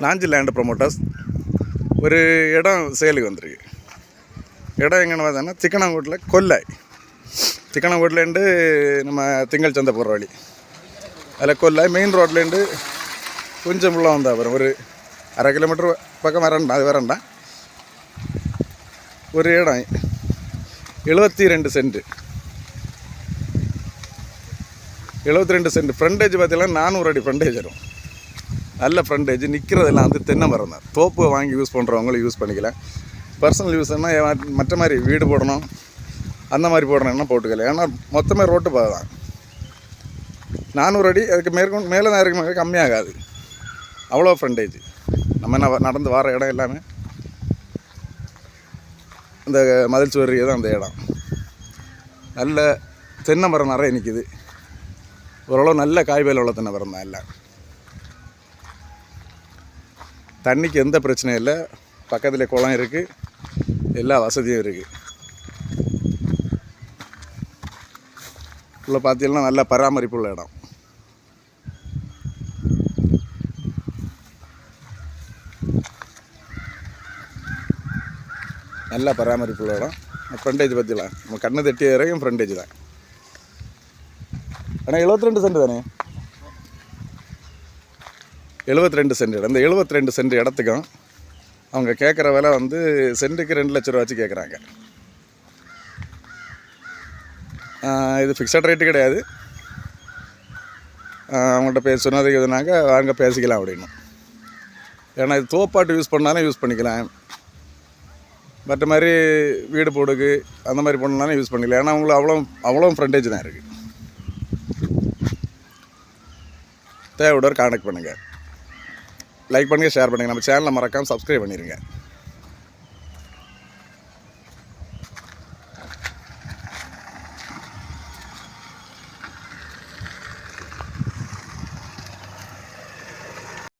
Lanji land promoters ஒரு இடம் சேலுக்கு வந்திருக்கு. இடம் எங்கன்னு பார்த்தோன்னா சிக்கனங்கோட்டில் கொல்லை. சிக்கனங்கோட்டிலேருந்து நம்ம திங்கள் சந்தை போகிற வழி. அதில் கொல்லை மெயின் ரோட்லேருந்து கொஞ்சம் உள்ள வந்தால் அப்புறம் ஒரு 1/2 கிலோமீட்டர் பக்கம் வரண்டா. அது வரண்டா ஒரு இடம் 72 சென்ட். 72 சென்ட். ஃப்ரண்டேஜ் பார்த்தீங்கன்னா 400 அடி ஃப்ரண்டேஜ் வரும். நல்ல ஃப்ரண்டேஜ். நிற்கிறதெல்லாம் வந்து தென்னை மரம் தான். தோப்பு வாங்கி யூஸ் பண்ணுறவங்களும் யூஸ் பண்ணிக்கலாம். பர்சனல் யூஸ்னால் மற்ற மாதிரி வீடு போடணும் அந்த மாதிரி போடணும்னா போட்டுக்கலாம். ஏன்னா மொத்தமே ரோட்டு பாதை தான். 400 அடி. அதுக்கு மேலே தான் இருக்கு, கம்மியாகாது. அவ்வளோ ஃப்ரண்டேஜ். நம்ம என்ன நடந்து வர இடம் எல்லாமே இந்த மதில் சுவர் தான் அந்த இடம். நல்ல தென்னை மரம் நிறைய நிற்கிது. ஓரளவு நல்ல காய்வேல் உள்ள தென்னை மரம் தான். எல்லாம் தண்ணிக்கு எந்த பிரச்சனையும் இல்லை. பக்கத்தில் குளம் இருக்குது, எல்லா வசதியும் இருக்குது. உள்ள பார்த்தீங்கன்னா நல்ல பராமரிப்பு உள்ள இடம். நல்ல பராமரிப்பு உள்ள இடம். ஃப்ரண்டேஜ் பார்த்திக்கலாம், நம்ம கண்ணு தட்டி வரைக்கும் ஃப்ரண்டேஜ் தான். ஆனால் 72 சென்ட் தானே. 72 சென்ட் இடம். இந்த 72 சென்ட் இடத்துக்கும் அவங்க கேட்குற விலை வந்து சென்ட்டுக்கு 2 லட்ச ரூபா வச்சு கேட்குறாங்க. இது ஃபிக்ஸட் ரேட்டு கிடையாது. அவங்கள்ட்ட சொன்னதுக்கு எதுனாங்க வாங்க பேசிக்கலாம் அப்படின்னு. ஏன்னா இது தோப்பாட்டு யூஸ் பண்ணாலும் யூஸ் பண்ணிக்கலாம். மற்ற மாதிரி வீடு போடுக்கு அந்த மாதிரி பண்ணாலும் யூஸ் பண்ணிக்கலாம். ஏன்னா அவங்களுக்கு அவ்வளோ ஃப்ரண்டேஜ் தான் இருக்குது. தேவையோட கான்டாக்ட் பண்ணுங்கள். லைக் பண்ணுங்கள், ஷேர் பண்ணுங்கள். நம்ம சேனலை மறக்காமல் சப்ஸ்கிரைப் பண்ணிடுங்க.